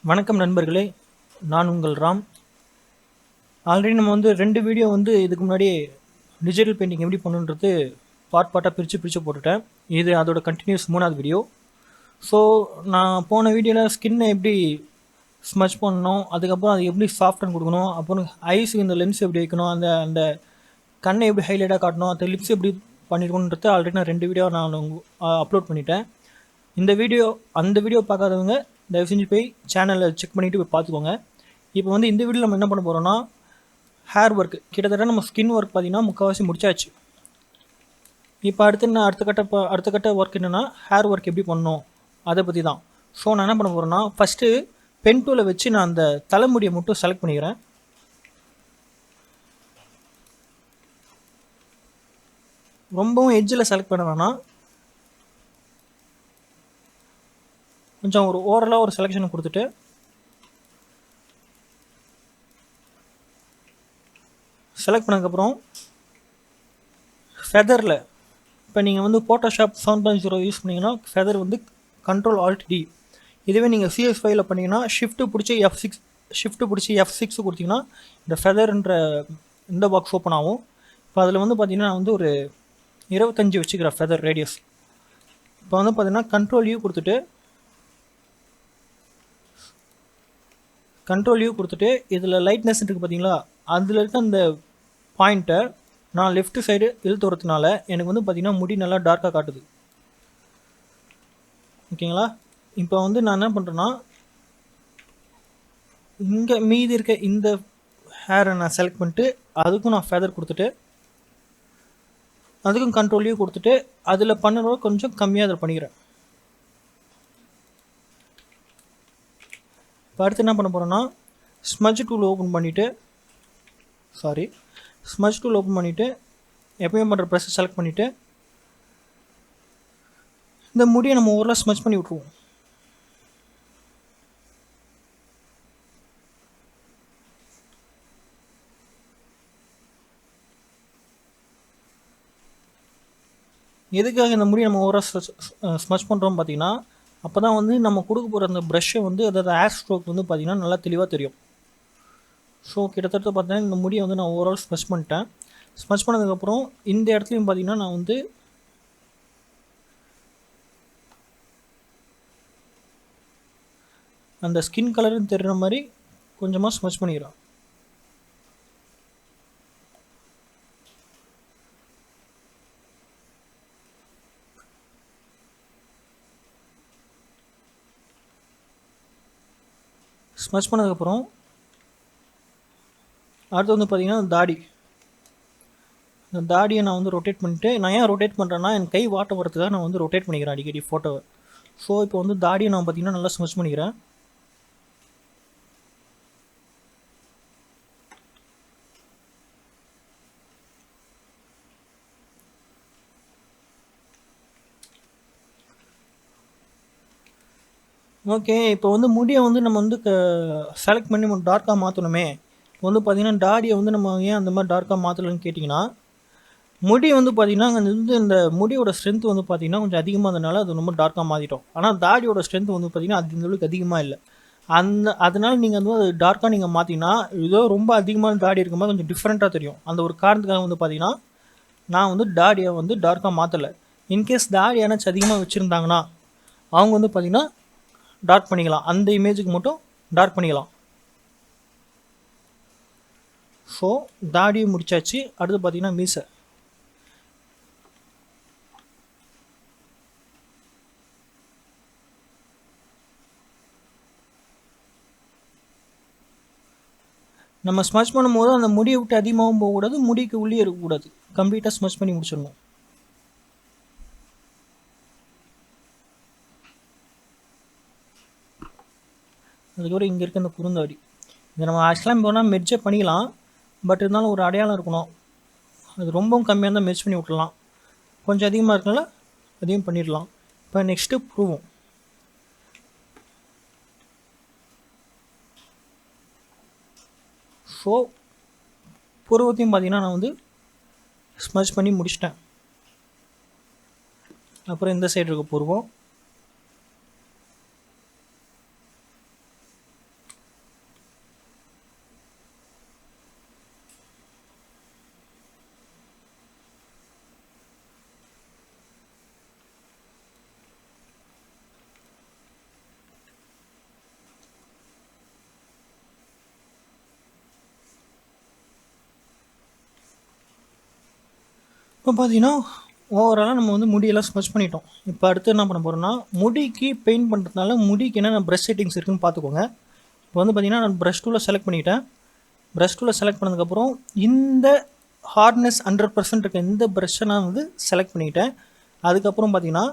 வணக்கம் நண்பர்களே, நான் உங்கள் ராம். ஆல்ரெடி நம்ம வந்து 2 வீடியோ வந்து இதுக்கு முன்னாடி டிஜிட்டல் பெயிண்டிங் எப்படி பண்ணணுன்றது பார்ட்டாக பிரித்து போட்டுட்டேன். இது அதோட கண்டினியூஸ் 3வது வீடியோ. ஸோ நான் போன வீடியோவில் ஸ்கின்னை எப்படி ஸ்மச் பண்ணணும், அதுக்கப்புறம் அது எப்படி சாஃப்டன் கொடுக்கணும், அப்புறம் ஐஸுக்கு இந்த லென்ஸ் எப்படி வைக்கணும், அந்த அந்த கண்ணை எப்படி ஹைலைட்டாக காட்டணும், அந்த லிப்ஸ் எப்படி பண்ணிருக்கணுன்றது ஆல்ரெடி நான் 2 வீடியோ நான் அப்லோட் பண்ணிட்டேன். அந்த வீடியோ பார்க்காதவங்க தயவு செஞ்சு போய் சேனலை செக் பண்ணிவிட்டு போய் பார்த்துக்கோங்க. இப்போ வந்து இந்த வீடியோவில் நம்ம என்ன பண்ண போகிறோம்னா, ஹேர் ஒர்க் கிட்டத்தட்ட நம்ம ஸ்கின் ஒர்க் பார்த்திங்கன்னா முக்கால்வாசி முடிச்சாச்சு. இப்போ அடுத்த கட்ட ஒர்க் என்னென்னா ஹேர் ஒர்க் எப்படி பண்ணணும் அதை பற்றி தான். ஸோ நான் என்ன பண்ண போகிறேன்னா, ஃபஸ்ட்டு பென் டூலை வச்சு நான் அந்த தலைமுடியை மட்டும் செலக்ட் பண்ணிக்கிறேன். ரொம்பவும் எட்ஜில் செலக்ட் பண்ண வேணாம், கொஞ்சம் ஒரு ஓவரலாக ஒரு செலெக்ஷன் கொடுத்துட்டு செலக்ட் பண்ணதுக்கப்புறம் ஃபெதரில் இப்போ நீங்கள் வந்து ஃபோட்டோஷாப் 7.0 யூஸ் பண்ணிங்கன்னா ஃபெதர் வந்து Ctrl+Alt+D. இதுவே நீங்கள் CS5ல் பண்ணிங்கன்னா ஷிஃப்ட்டு பிடிச்சி F6 கொடுத்தீங்கன்னா இந்த ஃபெதர்ன்ற இந்த பாக்ஸ் ஓப்பன் ஆகும். இப்போ அதில் வந்து பார்த்திங்கன்னா நான் வந்து ஒரு 25 வச்சுக்கிறேன் ஃபெதர் ரேடியஸ். இப்போ வந்து பார்த்திங்கன்னா Ctrl+U கொடுத்துட்டு இதில் லைட்னஸ் இருக்குது பார்த்தீங்களா, அதில் இருக்க அந்த பாயிண்ட்டை நான் லெஃப்ட் சைடு இழுத்து வரதுனால எனக்கு வந்து பார்த்திங்கன்னா முடி நல்லா டார்க்காக காட்டுது. ஓகேங்களா? இப்போ வந்து நான் என்ன பண்ணுறேன்னா, இங்கே மீதி இருக்க இந்த ஹேரை நான் செலக்ட் பண்ணிட்டு அதுக்கும் நான் ஃபெதர் கொடுத்துட்டு அதுக்கும் Ctrl+U கொடுத்துட்டு அதில் பண்ணுறத கொஞ்சம் கம்மியாக அதில் பண்ணிக்கிறேன். இப்போ அடுத்து என்ன பண்ண போகிறேன்னா, ஸ்மட்ச் டூல் ஓப்பன் பண்ணிவிட்டு எப்பயும் பண்ணுற ப்ரெஸ்ஸை செலக்ட் பண்ணிவிட்டு இந்த முடியை நம்ம ஓவரலாக ஸ்மட்ச் பண்ணி விட்ருவோம். எதுக்காக இந்த முடியை நம்ம ஓவராக ஸ்மட்ச் பண்ணுறோம் பார்த்தீங்கன்னா, அப்போ தான் வந்து நம்ம கொடுக்க போகிற அந்த ப்ரஷ்ஷை வந்து அதாவது ஹேர் ஸ்ட்ரோக் வந்து பார்த்திங்கன்னா நல்லா தெளிவாக தெரியும். ஸோ கிட்டத்தட்ட பார்த்தீங்கன்னா இந்த முடியை வந்து நான் ஓவரால் ஸ்மட்ச் பண்ணிட்டேன். ஸ்மட்ச் பண்ணதுக்கப்புறம் இந்த இடத்துலையும் பார்த்திங்கன்னா நான் வந்து அந்த ஸ்கின் கலரும் தெரிகிற மாதிரி கொஞ்சமாக ஸ்மட்ச் பண்ணிக்கிறேன். ஸ்மட்ச் பண்ணதுக்கப்புறம் அடுத்து வந்து பார்த்திங்கன்னா இந்த தாடியை நான் வந்து ரொட்டேட் பண்ணிவிட்டு, நான் ஏன் ரொட்டேட் பண்ணுறேன்னா என் கை வாட்ட வரதுக்காக நான் வந்து ரொட்டேட் பண்ணிக்கிறேன் அடிக்கடி ஃபோட்டோவை. ஸோ இப்போ வந்து தாடியை நான் பார்த்திங்கன்னா நல்லா ஸ்மட்ச் பண்ணிக்கிறேன். ஓகே, இப்போ வந்து முடியை வந்து நம்ம வந்து செலக்ட் பண்ணி டார்க்காக மாற்றணுமே. இப்போ வந்து பார்த்திங்கன்னா தாடியை வந்து நம்ம ஏன் அந்த மாதிரி டார்க்காக மாற்றலன்னு கேட்டிங்கன்னா, முடி வந்து பார்த்திங்கன்னா அங்கே வந்து இந்த முடியோட ஸ்ட்ரென்த் வந்து பார்த்திங்கன்னா கொஞ்சம் அதிகமாக இருந்தனால அது ரொம்ப டார்க்காக மாற்றிட்டோம். ஆனால் தாடியோட ஸ்ட்ரென்த் வந்து பார்த்திங்கன்னா அந்த அளவுக்கு அதிகமாக இல்லை. அதனால் நீங்கள் வந்து அது டார்க்காக நீங்கள் மாற்றிங்கன்னா ஏதோ ரொம்ப அதிகமான தாடி இருக்கும்போது கொஞ்சம் டிஃப்ரெண்ட்டாக தெரியும். அந்த ஒரு காரணத்துக்காக வந்து பார்த்திங்கன்னா நான் வந்து தாடியை வந்து டார்க்காக மாற்றலை. இன்கேஸ் தாடி ஏன்னாச்சும் அதிகமாக வச்சுருந்தாங்கன்னா அவங்க வந்து பார்த்திங்கன்னா டார்க் பண்ணிக்கலாம், அந்த இமேஜுக்கு மட்டும் டார்க் பண்ணிக்கலாம். ஸோ தாடியை முடிச்சாச்சு. அடுத்து பார்த்திங்கன்னா மீசை. நம்ம ஸ்மச் பண்ணும்போது அந்த முடியை விட்டு அதிகமாகவும் போகக்கூடாது, முடிக்கு உள்ளே இருக்கக்கூடாது, கம்ப்ளீட்டாக ஸ்மச் பண்ணி முடிச்சிடணும். அதுக்கப்புறம் இங்கே இருக்க இந்த குறுந்தாடி இதை நம்ம ஆக்சுவலாக போனால் மெர்ஜே பண்ணிக்கலாம். பட் இருந்தாலும் ஒரு அடையாளம் இருக்கணும். அது ரொம்பவும் கம்மியாக இருந்தால் மெர்ஜ் பண்ணி விட்டுடலாம், கொஞ்சம் அதிகமாக இருக்கனால அதையும் பண்ணிடலாம். இப்போ நெக்ஸ்ட்டு புருவம். ஸோ புருவத்தையும் பார்த்திங்கன்னா நான் வந்து ஸ்மச் பண்ணி முடிச்சிட்டேன். அப்புறம் இந்த சைடு இருக்க புருவம், இப்போ பார்த்தீங்கன்னா ஓவராலாக நம்ம வந்து முடியெல்லாம் ஸ்மச் பண்ணிட்டோம். இப்போ அடுத்து என்ன பண்ண போகிறோம்னா, முடிக்கு பெயிண்ட் பண்ணுறதுனால முடிக்கு என்னென்ன ப்ரஷ் செட்டிங்ஸ் இருக்குன்னு பார்த்துக்கோங்க. இப்போ வந்து பார்த்தீங்கன்னா நான் ப்ரஷ் டூவில் செலக்ட் பண்ணிக்கிட்டேன். ப்ரஷ் டூவில் செலக்ட் பண்ணதுக்கப்புறம் இந்த ஹார்ட்னஸ் 100% இருக்க இந்த ப்ரஷ்ஷை நான் வந்து செலக்ட் பண்ணிக்கிட்டேன். அதுக்கப்புறம் பார்த்தீங்கன்னா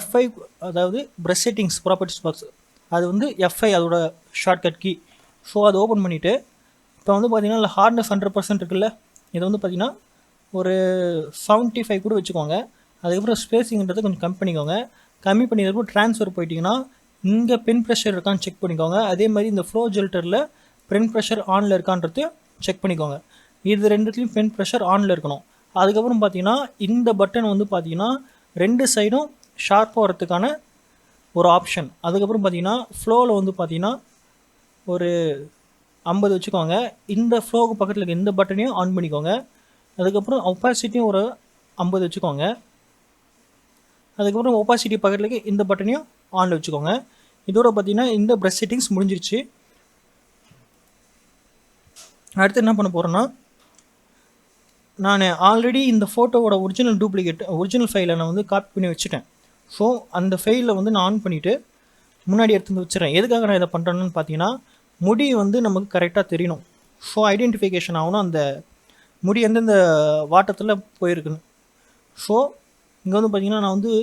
F5 அதாவது ப்ரஷ் செட்டிங்ஸ் ப்ராப்பர்ட்டிஸ் பாக்ஸ் அது வந்து F5 அதோட ஷார்ட்கட் கீ. ஸோ அதை ஓப்பன் பண்ணிவிட்டு இப்போ வந்து பார்த்தீங்கன்னா இல்லை ஹார்ட்னஸ் 100% இருக்குல்ல, இதை வந்து பார்த்தீங்கன்னா ஒரு 75 கூட வச்சுக்கோங்க. அதுக்கப்புறம் ஸ்பேஸிங்கிறத கொஞ்சம் கம்மி பண்ணிக்கோங்க. கம்மி பண்ணிக்கிறப்போ ட்ரான்ஸ்ஃபர் போயிட்டிங்கன்னா இங்கே பென் ப்ரெஷர் இருக்கான்னு செக் பண்ணிக்கோங்க. அதே மாதிரி இந்த ஃப்ளோ ஜெல்டரில் பென் ப்ரெஷர் ஆனில் இருக்கான்றது செக் பண்ணிக்கோங்க. இது ரெண்டுத்துலேயும் பென் ப்ரெஷர் ஆனில் இருக்கணும். அதுக்கப்புறம் பார்த்தீங்கன்னா இந்த பட்டன் வந்து பார்த்தீங்கன்னா 2 சைடும் ஷார்ப்பாக வரதுக்கான ஒரு ஆப்ஷன். அதுக்கப்புறம் பார்த்தீங்கன்னா ஃப்ளோவில் வந்து பார்த்தீங்கன்னா ஒரு 50 வச்சுக்கோங்க. இந்த ஃப்ளோவுக்கு பக்கத்தில் இருக்க இந்த பட்டனையும் ஆன் பண்ணிக்கோங்க. அதுக்கப்புறம் ஒப்பாசிட்டியும் ஒரு 50 வச்சுக்கோங்க. அதுக்கப்புறம் ஒப்பாசிட்டி பக்கத்தில் இருக்க இந்த பட்டனையும் ஆனில் வச்சுக்கோங்க. இதோட பார்த்தீங்கன்னா இந்த ப்ரஷ் செட்டிங்ஸ் முடிஞ்சிருச்சு. அடுத்து என்ன பண்ண போகிறேன்னா, நான் ஆல்ரெடி இந்த ஃபோட்டோவோட ஒரிஜினல் ஃபைலை நான் வந்து காப்பி பண்ணி வச்சுட்டேன். ஸோ அந்த ஃபைலில் வந்து நான் ஆன் பண்ணிவிட்டு முன்னாடி எடுத்து வந்து வச்சுறேன். எதுக்காக நான் இதை பண்ணுறேன்னு பார்த்தீங்கன்னா, முடி வந்து நமக்கு கரெக்டாக தெரியணும். ஸோ ஐடென்டிஃபிகேஷன் ஆகணும் அந்த முடி எந்தெந்த வாட்டத்தில் போயிருக்குன்னு. ஸோ இங்கே வந்து பார்த்தீங்கன்னா நான் வந்து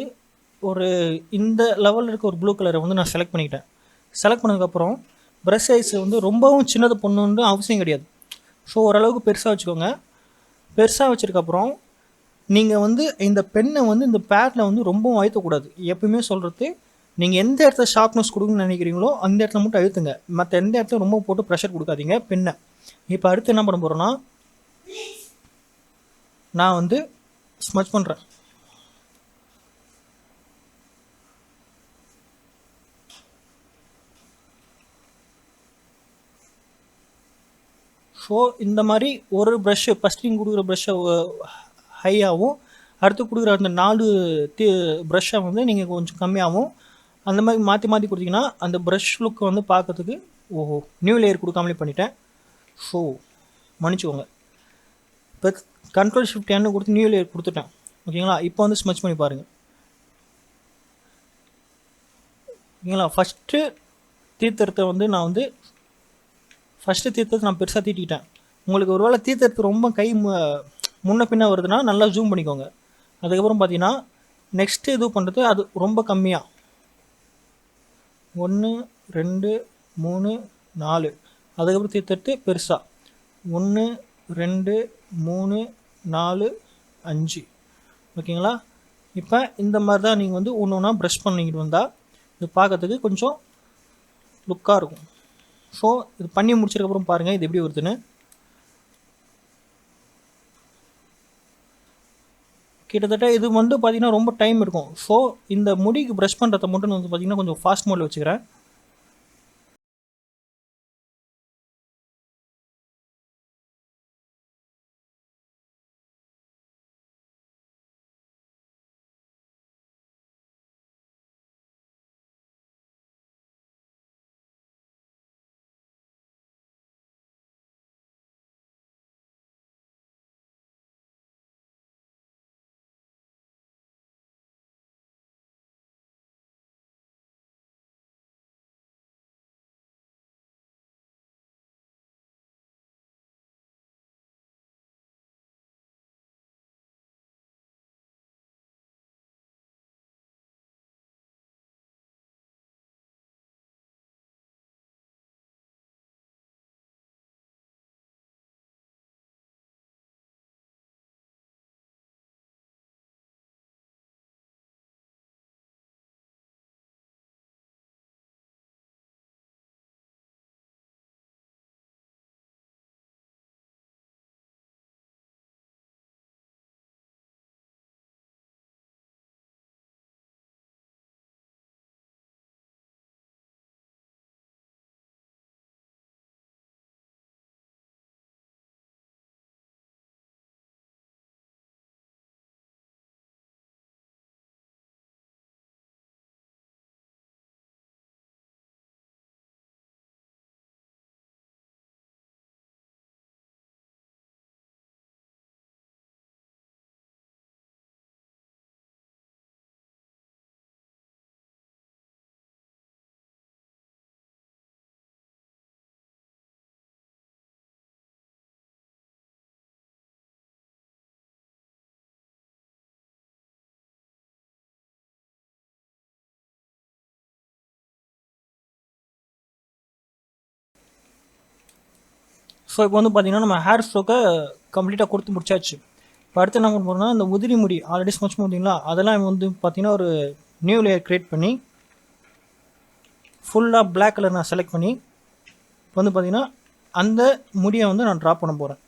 ஒரு இந்த லெவலில் இருக்க ஒரு ப்ளூ கலரை வந்து நான் செலக்ட் பண்ணிக்கிட்டேன். செலக்ட் பண்ணதுக்கப்புறம் ப்ரஷ் சைஸ் வந்து ரொம்பவும் சின்னது பண்ணணுன்னு அவசியம் கிடையாது. ஸோ ஓரளவுக்கு பெருசாக வச்சுக்கோங்க. பெருசாக வச்சதுக்கப்புறம் நீங்கள் வந்து இந்த பெண்ணை வந்து இந்த பேட்டில் வந்து ரொம்பவும் அழுத்தக்கூடாது. எப்பவுமே சொல்கிறது, நீங்கள் எந்த இடத்துல ஷார்ப்னஸ் கொடுக்கணும்னு நினைக்கிறீங்களோ அந்த இடத்துல மட்டும் அழுத்துங்க. மற்ற எந்த இடத்துல ரொம்ப போட்டு ப்ரெஷர் கொடுக்காதீங்க பெண்ணை. இப்போ அடுத்து என்ன பண்ண போகிறோன்னா, நான் வந்து ஸ்மச் பண்ணுறேன். ஸோ இந்த மாதிரி ஒரு ப்ரஷ்ஷு ஃபஸ்ட்டு நீங்கள் கொடுக்குற ப்ரஷ்ஷை ஹையாகவும் அடுத்து கொடுக்குற அந்த 4 ப்ரஷ்ஷை வந்து நீங்கள் கொஞ்சம் கம்மியாகவும் அந்த மாதிரி மாற்றி மாற்றி கொடுத்தீங்கன்னா அந்த ப்ரஷ் லுக் வந்து பார்க்கறதுக்கு நியூ லேயர் கொடுக்காமலே பண்ணிட்டேன். ஸோ மன்னிச்சுக்கோங்க. இப்போ கண்ட்ரோல் ஷிஃப்ட் என்ன கொடுத்து நியூ லேயர் கொடுத்துட்டேன். ஓகேங்களா? இப்போ வந்து ஸ்மச் பண்ணி பாருங்கள். ஓகேங்களா? ஃபஸ்ட்டு தீர்த்தத்தை வந்து நான் வந்து நான் பெருசாக தீட்டிக்கிட்டேன். உங்களுக்கு ஒரு வேளை தீர்த்தத்து ரொம்ப கை முன்ன பின்ன வருதுன்னா நல்லா ஜூம் பண்ணிக்கோங்க. அதுக்கப்புறம் பார்த்தீங்கன்னா நெக்ஸ்ட்டு இது பண்ணுறது அது ரொம்ப கம்மியாக 1 2 3 4 அதுக்கப்புறம் தீர்த்தட்டு பெருசாக 1 2 3 4 5. ஓகேங்களா? இப்போ இந்த மாதிரி தான் நீங்கள் வந்து ஒன்று ஒன்றா ப்ரஷ் பண்ணிக்கிட்டு வந்தால் இது பார்க்கறதுக்கு கொஞ்சம் லுக்காக இருக்கும். ஸோ இது பண்ணி முடிச்சதுக்கப்புறம் பாருங்கள் இது எப்படி வருதுன்னு. கிட்டத்தட்ட இது வந்து பார்த்தீங்கன்னா ரொம்ப டைம் இருக்கும். ஸோ இந்த முடிக்கு ப்ரஷ் பண்ணுறத மட்டும் வந்து பார்த்தீங்கன்னா கொஞ்சம் ஃபாஸ்ட் மோடில் வச்சுக்கிறேன். ஸோ இப்போ வந்து பார்த்திங்கன்னா நம்ம ஹேர் ஸ்ட்ரோக்கை கம்ப்ளீட்டாக கொடுத்து முடிச்சாச்சு. இப்போ அடுத்து என்ன பண்ண போகிறோம்னா, இந்த உதிரி முடி ஆல்ரெடி ஸ்மச் முடிங்களா, அதெல்லாம் வந்து பார்த்திங்கன்னா ஒரு நியூ லேயர் க்ரியேட் பண்ணி ஃபுல்லாக பிளாக் கலர் நான் செலக்ட் பண்ணி வந்து பார்த்திங்கன்னா அந்த முடியை வந்து நான் ட்ரா பண்ண போகிறேன்.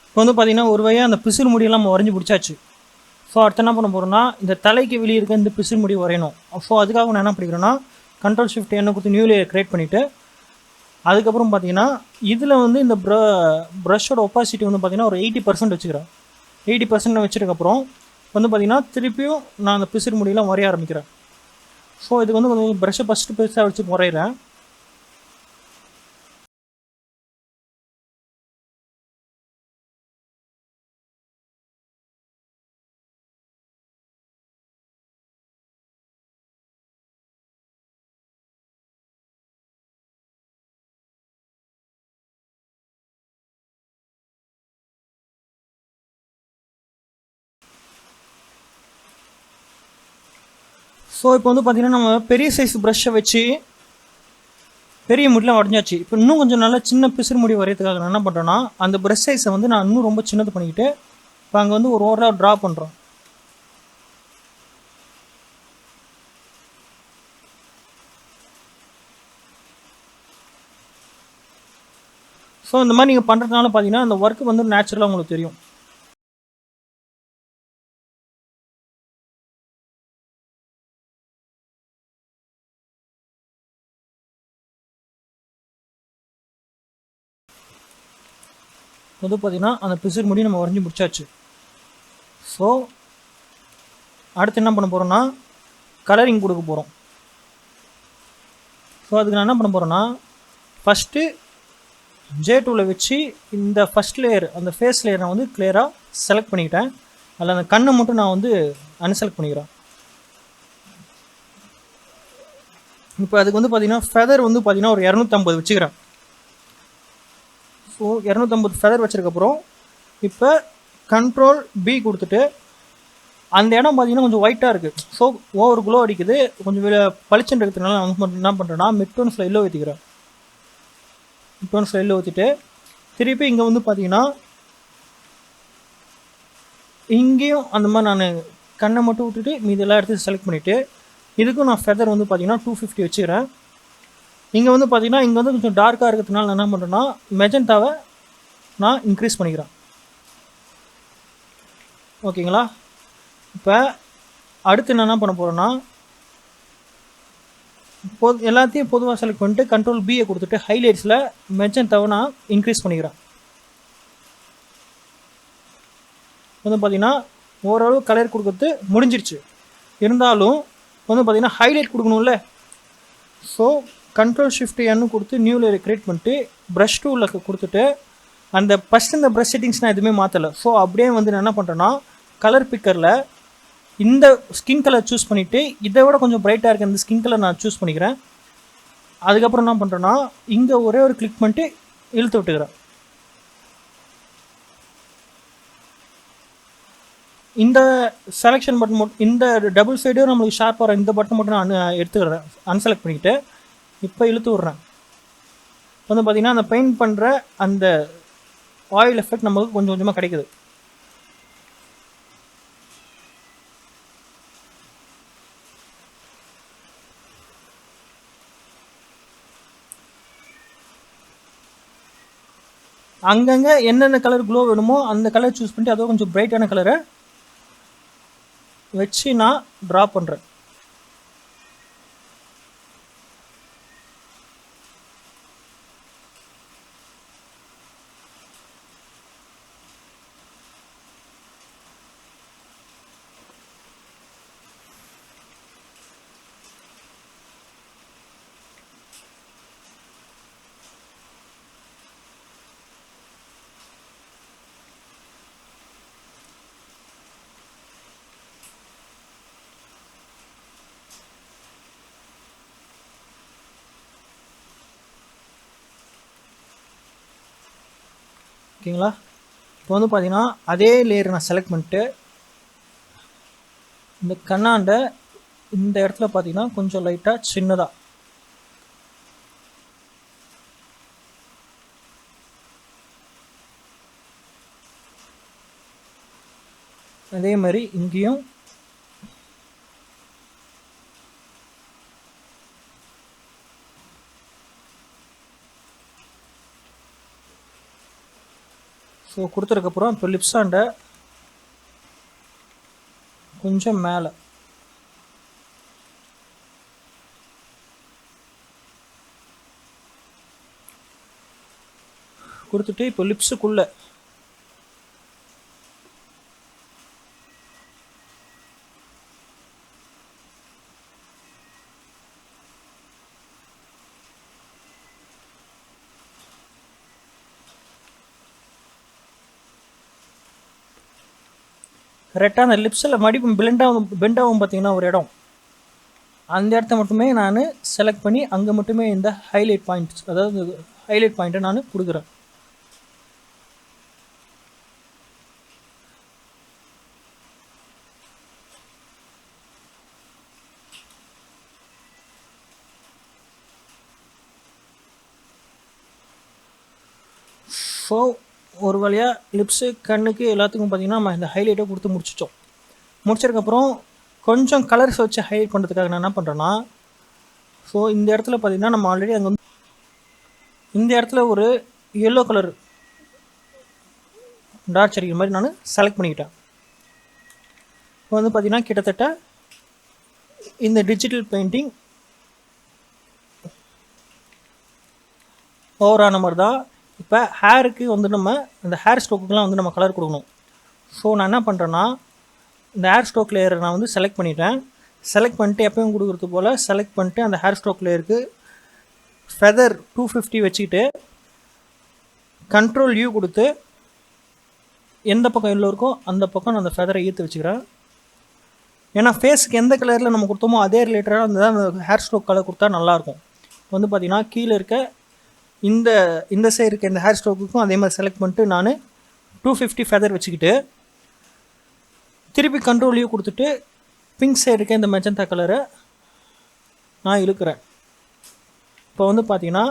இப்போ வந்து பார்த்திங்கன்னா ஒரு வழியாக அந்த பிசிறு முடியெல்லாம் நம்ம வரைஞ்சி பிடிச்சாச்சு. ஸோ அடுத்து என்ன பண்ண போகிறோம்னா, இந்த தலைக்கு வெளியே இருக்க இந்த பிசிறு முடி வரையணும். ஸோ அதுக்காக நான் என்ன பண்ணிக்கிறேன்னா, Ctrl+Shift+N கொடுத்து நியூ லேயர் க்ரியேட் பண்ணிவிட்டு, அதுக்கப்புறம் பார்த்தீங்கன்னா இதில் வந்து இந்த ப்ரஷோட ஒப்பாசிட்டி வந்து பார்த்திங்கன்னா ஒரு 80% வச்சுக்கிறேன். 80% வச்சதுக்கப்புறம் வந்து பார்த்திங்கன்னா திருப்பியும் நான் அந்த பிசிறு முடியெல்லாம் வரைய ஆரம்பிக்கிறேன். ஸோ இதுக்கு வந்து கொஞ்சம் ப்ரஷ்ஷை ஃபஸ்ட்டு பெருசாக வச்சு வரைகிறேன். ஸோ இப்போ வந்து பார்த்திங்கன்னா நம்ம பெரிய சைஸ் ப்ரஷ்ஷை வச்சு பெரிய முடியெலாம் உடஞ்சாச்சு. இப்போ இன்னும் கொஞ்சம் நல்லா சின்ன பிசுறு முடி வரையறதுக்காக நான் என்ன பண்ணுறேன்னா, அந்த ப்ரஷ் சைஸை வந்து நான் இன்னும் ரொம்ப சின்னது பண்ணிக்கிட்டு இப்போ அங்கே வந்து ஒரு ஓவராக ட்ரா பண்ணுறோம். ஸோ இந்த மாதிரி நீங்கள் பண்ணுறதுனால பார்த்தீங்கன்னா அந்த ஒர்க்கு வந்து நேச்சுரலாக உங்களுக்கு தெரியும். வந்து பார்த்திங்கன்னா அந்த பிசுறு முடி நம்ம வரைஞ்சி முடிச்சாச்சு. ஸோ அடுத்து என்ன பண்ண போகிறோன்னா கலரிங் கொடுக்க போகிறோம். ஸோ அதுக்கு நான் என்ன பண்ண போகிறேன்னா ஃபஸ்ட்டு J2வில் வச்சு இந்த ஃபஸ்ட் லேயர் அந்த ஃபேஸ் லேயர் நான் வந்து கிளியராக செலக்ட் பண்ணிக்கிட்டேன். அதில் அந்த கண்ணை மட்டும் நான் வந்து அன்செலக்ட் பண்ணிக்கிறேன். இப்போ அதுக்கு வந்து பார்த்திங்கன்னா ஃபெதர் வந்து பார்த்திங்கன்னா ஒரு 250 வச்சுக்கிறேன். ஸோ 250 ஃபெதர் வச்சதுக்கப்புறம் இப்போ கண்ட்ரோல் B கொடுத்துட்டு அந்த இடம் பார்த்திங்கன்னா கொஞ்சம் ஒயிட்டாக இருக்குது. ஸோ ஓவர் க்ளோ அடிக்குது, கொஞ்சம் பளிச்சுன்னு இருக்கிறதுனால நான் வந்து என்ன பண்ணுறேன்னா மிட்டோன்ஸில் எல்லோ ஊற்றிக்கிறேன். மிட்டோன்ஸில் எல்லோ ஊற்றிட்டு திருப்பி இங்கே வந்து பார்த்திங்கன்னா இங்கேயும் அந்த மாதிரி நான் கண்ணை மட்டும் விட்டுட்டு மீதெல்லாம் எடுத்து செலக்ட் பண்ணிவிட்டு இதுக்கும் நான் ஃபெதர் வந்து பார்த்திங்கன்னா 250 வச்சுக்கிறேன். இங்கே வந்து பார்த்திங்கன்னா இங்கே வந்து கொஞ்சம் டார்க்காக இருக்கிறதுனால நான் என்ன பண்ணுறேன்னா மெஜந்தாவை நான் இன்க்ரீஸ் பண்ணிக்கிறேன். ஓகேங்களா? இப்போ அடுத்து நான் என்ன பண்ண போகிறேன்னா எல்லாத்தையும் பொதுவாக செலக்ட் பண்ணிட்டு கண்ட்ரோல் பியை கொடுத்துட்டு ஹைலைட்ஸில் மெஜந்தாவை நான் இன்க்ரீஸ் பண்ணிக்கிறேன். வந்து பார்த்திங்கன்னா ஓரளவு கலர் கொடுக்கறது முடிஞ்சிருச்சு. இருந்தாலும் வந்து பார்த்திங்கன்னா ஹைலைட் கொடுக்கணும்ல. ஸோ கண்ட்ரோல் ஷிஃப்ட் N கொடுத்து நியூ லேயர் க்ரியேட் பண்ணிட்டு ப்ரஷ் டூவில் கொடுத்துட்டு அந்த ஃபஸ்ட் இந்த ப்ரஷ் செட்டிங்ஸ் நான் எதுவுமே மாற்றலை. ஸோ அப்படியே வந்து நான் என்ன பண்ணுறேன்னா கலர் பிக்கரில் இந்த ஸ்கின் கலர் சூஸ் பண்ணிவிட்டு இதை விட கொஞ்சம் பிரைட்டாக இருக்க இந்த ஸ்கின் கலர் நான் சூஸ் பண்ணிக்கிறேன். அதுக்கப்புறம் என்ன பண்ணுறேன்னா இங்கே ஒரே ஒரு கிளிக் பண்ணிட்டு இழுத்து விட்டுக்கிறேன். இந்த செலெக்ஷன் பட்டன் மட்டும் இந்த டபுள் சைடும் நம்மளுக்கு ஷார்ப்பாக வர இந்த பட்டன் மட்டும் நான் எடுத்துக்கிறேன், அன்செலக்ட் பண்ணிக்கிட்டு இப்போ இழுத்து விட்றேன். வந்து பார்த்திங்கன்னா அந்த பெயிண்ட் பண்ணுற அந்த ஆயில் எஃபெக்ட் நமக்கு கொஞ்சம் கொஞ்சமாக கிடைக்குது. அங்கங்கே என்னென்ன கலர் க்ளோ வேணுமோ அந்த கலர் சூஸ் பண்ணிட்டு அதோ கொஞ்சம் பிரைட்டான கலரை வச்சு நான் ட்ரா பண்ணுறேன். ஓகேங்களா? இப்போ வந்து பார்த்தீங்கன்னா அதே லேயர் நான் செலக்ட் பண்ணிட்டு இந்த கண்ணாண்ட இந்த இடத்துல பார்த்தீங்கன்னா கொஞ்சம் லைட்டாக சின்னதாக அதே மாதிரி இங்கேயும் ஸோ கொடுத்ததுக்கப்புறம் இப்போ லிப்ஸாண்ட கொஞ்சம் மேலே கொடுத்துட்டு இப்போ லிப்ஸுக்குள்ளே கரெக்டாக அந்த லிப்ஸில் மடிப்பு பெண்டாகும் பார்த்தீங்கன்னா ஒரு இடம், அந்த இடத்த மட்டுமே நான் செலக்ட் பண்ணி அங்கே மட்டுமே இந்த ஹைலைட் பாயிண்ட்ஸ், அதாவது ஹைலைட் பாயிண்ட்டை நான் கொடுக்குறேன். ஸோ ஒரு வழியாக லிப்ஸு கண்ணுக்கு எல்லாத்துக்கும் பார்த்திங்கன்னா நம்ம இந்த ஹைலைட்டை கொடுத்து முடிச்சிட்டோம். முடிச்சதுக்கப்புறம் கொஞ்சம் கலர்ஸ் வச்சு ஹைலைட் பண்ணுறதுக்காக நான் என்ன பண்ணுறேன்னா, ஸோ இந்த இடத்துல பார்த்திங்கன்னா நம்ம ஆல்ரெடி அங்கே வந்து இந்த இடத்துல ஒரு எல்லோ கலர் டார்க் அடிக்கிற மாதிரி நான் செலக்ட் பண்ணிக்கிட்டேன். இப்போ வந்து பார்த்திங்கன்னா கிட்டத்தட்ட இந்த டிஜிட்டல் பெயிண்டிங் ஓவரான மாதிரி தான். இப்போ ஹேருக்கு வந்து நம்ம இந்த ஹேர் ஸ்ட்ரோக்குலாம் வந்து நம்ம கலர் கொடுக்கணும். ஸோ நான் என்ன பண்ணுறேன்னா, இந்த ஹேர் ஸ்ட்ரோக் லேயரை நான் வந்து செலக்ட் பண்ணிட்டேன். செலக்ட் பண்ணிட்டு எப்பயும் கொடுக்குறது போல் செலக்ட் பண்ணிட்டு அந்த ஹேர் ஸ்ட்ரோக் லேயருக்கு ஃபெதர் 250 வச்சுக்கிட்டு கண்ட்ரோல் யூ கொடுத்து எந்த பக்கம் எல்லோ இருக்கோ அந்த பக்கம் நான் அந்த ஃபெதரை ஈர்த்து வச்சுக்கிறேன். ஏன்னா ஃபேஸுக்கு எந்த கலரில் நம்ம கொடுத்தோமோ அதே ரிலேட்டடாக அந்த ஹேர் ஸ்ட்ரோக் கலர் கொடுத்தா நல்லாயிருக்கும். வந்து பார்த்திங்கன்னா கீழே இருக்க இந்த சைடு இருக்க இந்த ஹேர் ஸ்ட்ரோக்குக்கும் அதே மாதிரி செலக்ட் பண்ணிட்டு நான் 250 ஃபெதர் வச்சுக்கிட்டு திருப்பி கண்ட்ரோல் யூ கொடுத்துட்டு பிங்க் சைடு இருக்க இந்த மெஜந்தா கலரை நான் இழுக்கிறேன். இப்போ வந்து பார்த்திங்கன்னா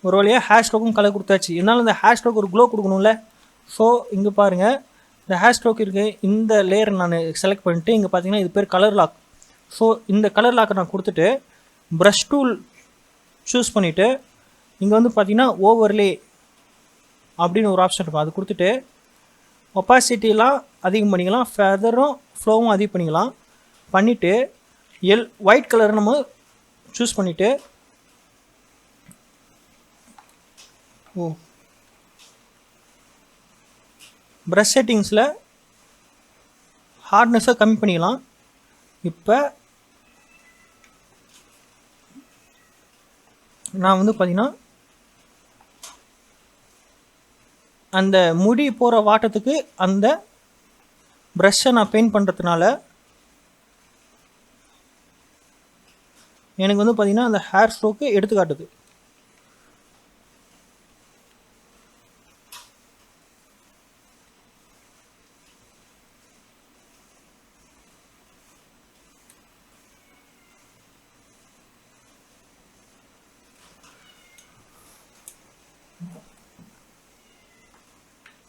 ஒரு வழியாக ஹேர் ஸ்ட்ரோக்கும் கலர் கொடுத்தாச்சு. இருந்தாலும் இந்த ஹேர் ஸ்ட்ரோக் ஒரு க்ளோ கொடுக்கணும்ல. ஸோ இங்கே பாருங்கள், இந்த ஹேர் ஸ்ட்ரோக் இருக்குது, இந்த லேயர் நான் செலக்ட் பண்ணிட்டு இங்கே பார்த்தீங்கன்னா இது பேர் கலர் லாக். ஸோ இந்த கலர் லாக்கை நான் கொடுத்துட்டு ப்ரஷ் டூல் சூஸ் பண்ணிவிட்டு இங்கே வந்து பார்த்தீங்கன்னா ஓவர்லே அப்படின்னு ஒரு ஆப்ஷன் இருக்கும். அது கொடுத்துட்டு ஒப்பாசிட்டிலாம் அதிகம் பண்ணிக்கலாம், ஃபெதரும் ஃப்ளோவும் அதிகம் பண்ணிக்கலாம். பண்ணிவிட்டு ஒயிட் கலரை நம்ம சூஸ் பண்ணிவிட்டு ப்ரஷ் செட்டிங்ஸில் ஹார்ட்னஸை கம்மி பண்ணிக்கலாம். இப்போ நான் வந்து பார்த்திங்கன்னா அந்த முடி போகிற வாட்டத்துக்கு அந்த ப்ரஷ்ஷை நான் பெயிண்ட் பண்ணுறதுனால எனக்கு வந்து பார்த்திங்கன்னா அந்த ஹேர் ஸ்ட்ரோக்கு எடுத்துக்காட்டுது.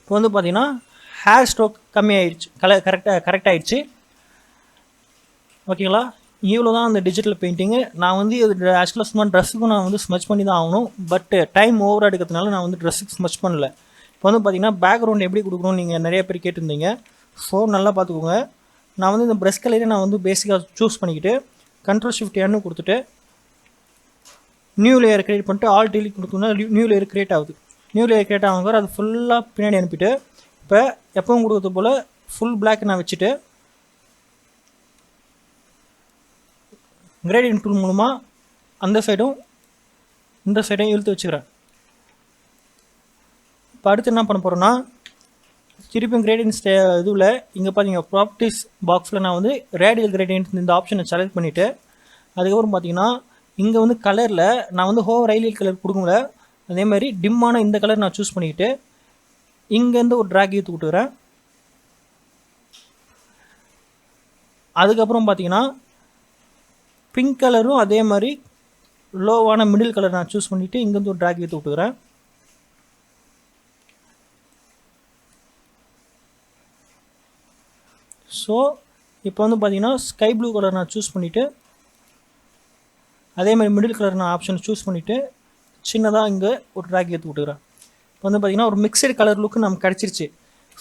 இப்போ வந்து பார்த்திங்கன்னா ஹேர் ஸ்ட்ரோக் கம்மி ஆயிடுச்சு, கரெக்ட் ஆகிடுச்சு. ஓகேங்களா? இவ்வளோ தான் அந்த டிஜிட்டல் பெயிண்டிங்கு. நான் வந்து இது ஆக்சுவலாக சும்மா ட்ரெஸ்ஸுக்கும் நான் வந்து ஸ்மச் பண்ணி தான் ஆகணும். பட் டைம் ஓவராக எடுக்கிறதுனால நான் வந்து ட்ரெஸ்ஸுக்கு ஸ்மச் பண்ணல. இப்போ வந்து பார்த்திங்கன்னா பேக்ரவுண்ட் எப்படி கொடுக்கணும்னு நீங்கள் நிறைய பேர் கேட்டிருந்தீங்க. ஸோ நல்லா பார்த்துக்கோங்க. நான் வந்து இந்த ப்ரஷ் கலரே நான் வந்து பேசிக்காக சூஸ் பண்ணிக்கிட்டு கண்ட்ரோல் ஷிஃப்ட் N கொடுத்துட்டு நியூ லேயர் க்ரியேட் பண்ணிட்டு ஆல் டெலிட் கொடுத்தோம்னா நியூ லேயர் க்ரியேட் ஆகுது. நியூ லேயர் க்ரியேட் ஆகுங்க, அது ஃபுல்லாக பின்னாடி அனுப்பிட்டு இப்போ எப்பவும் கொடுக்கறது போல் ஃபுல் பிளாக் நான் வச்சுட்டு கிரேடியன்ட் டூல் மூலமாக அந்த சைடும் இந்த சைடையும் இழுத்து வச்சுக்கிறேன். இப்போ அடுத்து என்ன பண்ண போகிறேன்னா, திருப்பியும் கிரேடியன்ட் இதுவில் இங்கே பார்த்தீங்க ப்ராப்பர்ட்டிஸ் பாக்ஸில் நான் வந்து ரேடியல் கிரேடியன்ட் இந்த ஆப்ஷனை செலக்ட் பண்ணிவிட்டு அதுக்கப்புறம் பார்த்தீங்கன்னா இங்கே வந்து கலரில் நான் வந்து ஹோவர் ஹைலைட் கலர் கொடுக்கல, அதே மாதிரி டிம்மான இந்த கலர் நான் சூஸ் பண்ணிக்கிட்டு இங்கேருந்து ஒரு ட்ராக் ஏற்று விட்டுக்கிறேன். அதுக்கப்புறம் பார்த்தீங்கன்னா பிங்க் கலரும் அதே மாதிரி லோவான மிடில் கலர் நான் சூஸ் பண்ணிவிட்டு இங்கேருந்து ஒரு ட்ராக் ஏற்று விட்டுக்கிறேன். ஸோ இப்போ வந்து பார்த்தீங்கன்னா ஸ்கை ப்ளூ கலர் நான் சூஸ் பண்ணிவிட்டு அதே மாதிரி மிடில் கலர் நான் ஆப்ஷன் சூஸ் பண்ணிவிட்டு சின்னதாக இங்கே ஒரு ட்ராக் ஏற்றி விட்டுக்கிறேன். இப்போ வந்து பார்த்திங்கன்னா ஒரு மிக்சடு கலர் லுக்கு நமக்கு கிடச்சிருச்சு.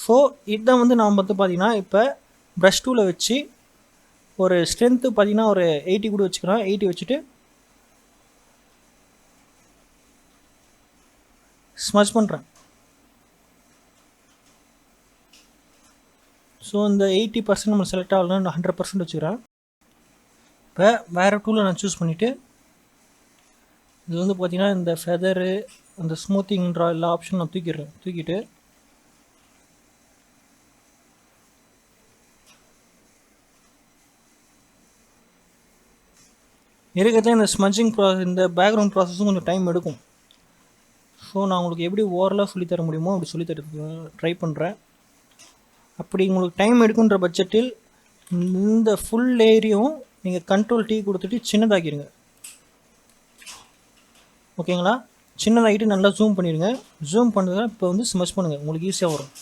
ஸோ இதை வந்து நாம் வந்து பார்த்திங்கன்னா இப்போ ப்ரஷ் டூவில் வச்சு ஒரு ஸ்ட்ரென்த்து பார்த்திங்கன்னா ஒரு 80 கூட வச்சுக்கிறேன். 80 வச்சுட்டு ஸ்மச் பண்ணுறேன். ஸோ இந்த 80% நம்ம செலக்ட் ஆகலாம், 100% வச்சுக்கிறேன். இப்போ வேறு டூலை நான் சூஸ் பண்ணிவிட்டு இது வந்து பார்த்திங்கன்னா இந்த ஃபெதரு அந்த ஸ்மூத்திங்ன்ற எல்லா ஆப்ஷனும் நான் தூக்கிட்டு இருக்கிறதுல இந்த ஸ்மஜிங் இந்த பேக்ரவுண்ட் ப்ராசஸும் கொஞ்சம் டைம் எடுக்கும். ஸோ நான் உங்களுக்கு எப்படி ஓவரலாக சொல்லித்தர முடியுமோ அப்படி சொல்லித்தரதுக்கு ட்ரை பண்ணுறேன். அப்படி உங்களுக்கு டைம் எடுக்குன்ற பட்ஜெட்டில் இந்த ஃபுல் லேயரையும் நீங்கள் கண்ட்ரோல் T கொடுத்துட்டு சின்னதாக்கிடுங்க. ஓகேங்களா? சின்னதாகிட்டு நல்லா ஜூம் பண்ணிடுங்க. ஜூம் பண்ணுறதுனா இப்போ வந்து ஸ்மஷ் பண்ணுங்கள், உங்களுக்கு ஈஸியாக வரும்.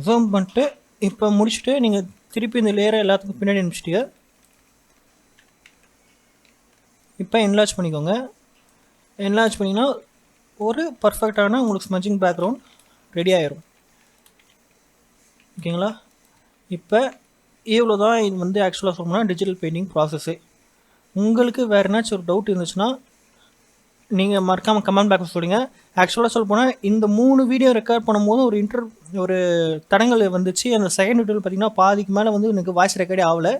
ஜூம் பண்ணிட்டு இப்போ முடிச்சுட்டு நீங்கள் திருப்பி இந்த லேயரை எல்லாத்துக்கும் பின்னாடி அனுப்பிச்சிட்டிங்க. இப்போ என்லார்ஜ் பண்ணிக்கோங்க. என்லார்ஜ் பண்ணிங்கன்னா ஒரு பர்ஃபெக்டான உங்களுக்கு ஸ்மஜிங் பேக்ரவுண்ட் ரெடி ஆயிரும். ஓகேங்களா? இப்போ இவ்வளோ தான் இது வந்து ஆக்சுவலாக சொல்லணும்னா டிஜிட்டல் பெயிண்டிங் ப்ராசஸ்ஸு. உங்களுக்கு வேறு ஏதாச்சும் ஒரு டவுட் இருந்துச்சுன்னா நீங்கள் மறக்காமல் கமெண்ட் பாக்ஸ் சொல்லுங்க. ஆக்சுவலாக சொல்ல போனால் இந்த 3 வீடியோ ரெக்கார்ட் பண்ணும்போது ஒரு தடங்கள் வந்துச்சு. அந்த செகண்ட் வீடியோவில் பார்த்தீங்கன்னா பாதிக்கு மேலே வந்து எனக்கு வாய்ஸ் ரெக்கார்டே ஆகலை.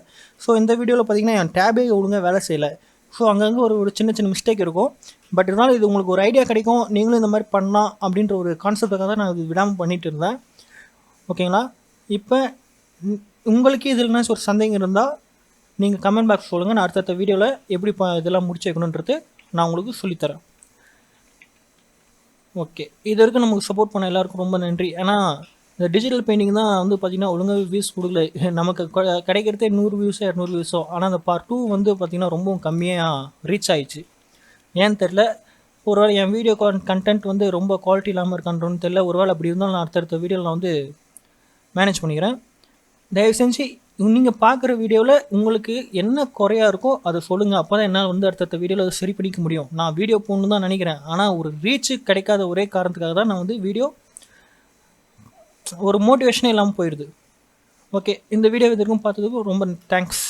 ஸோ இந்த வீடியோவில் பார்த்தீங்கன்னா என் டேபே ஒழுங்காக வேலை செய்யலை. ஸோ அங்கங்கே ஒரு சின்ன சின்ன மிஸ்டேக் இருக்கும். பட் இருந்தாலும் இது உங்களுக்கு ஒரு ஐடியா கிடைக்கும், நீங்களும் இந்த மாதிரி பண்ணலாம் அப்படின்ற ஒரு கான்செப்டுக்காக தான் நான் இது விடாமல் பண்ணிகிட்டு இருந்தேன். ஓகேங்களா? இப்போ உங்களுக்கு இதில் என்ன ஒரு சந்தேகம் இருந்தால் நீங்கள் கமெண்ட் பாக்ஸ் சொல்லுங்கள். நான் அடுத்தடுத்த வீடியோவில் எப்படி இதெல்லாம் முடிச்சு வைக்கணுன்றது நான் உங்களுக்கு சொல்லித்தரேன். ஓகே, இது வரைக்கும் நமக்கு சப்போர்ட் பண்ண எல்லாருக்கும் ரொம்ப நன்றி. ஏன்னா இந்த டிஜிட்டல் பெயிண்டிங் தான் வந்து பார்த்திங்கன்னா ஒழுங்காக வியூஸ் கொடுக்கல. நமக்கு கிடைக்கிறதே 100 வியூஸோ 200 வியூஸோ. ஆனால் அந்த பார்ட் 2 வந்து பார்த்திங்கன்னா ரொம்பவும் கம்மியாக ரீச் ஆயிடுச்சு. ஏன்னு தெரில, ஒருவேளை என் வீடியோ கண்டென்ட் வந்து ரொம்ப குவாலிட்டி இல்லாமல் இருக்கான்றோன்னு தெரில. ஒருவேளை அப்படி இருந்தாலும் நான் அடுத்தடுத்த வீடியோவில் நான் வந்து மேனேஜ் பண்ணிக்கிறேன். தயவு செஞ்சு நீங்கள் பார்க்குற வீடியோவில் உங்களுக்கு என்ன குறையாக இருக்கோ அதை சொல்லுங்கள். அப்போ தான் என்னால் வந்து அடுத்தடுத்த வீடியோவில் அதை சரி பண்ணிக்க முடியும். நான் வீடியோ போகணுன்னு தான் நினைக்கிறேன். ஆனால் ஒரு ரீச்சு கிடைக்காத ஒரே காரணத்துக்காக தான் நான் வந்து வீடியோ ஒரு மோட்டிவேஷனே இல்லாமல் போயிடுது. ஓகே, இந்த வீடியோ இது வரைக்கும் பார்த்ததுக்கு ரொம்ப தேங்க்ஸ்.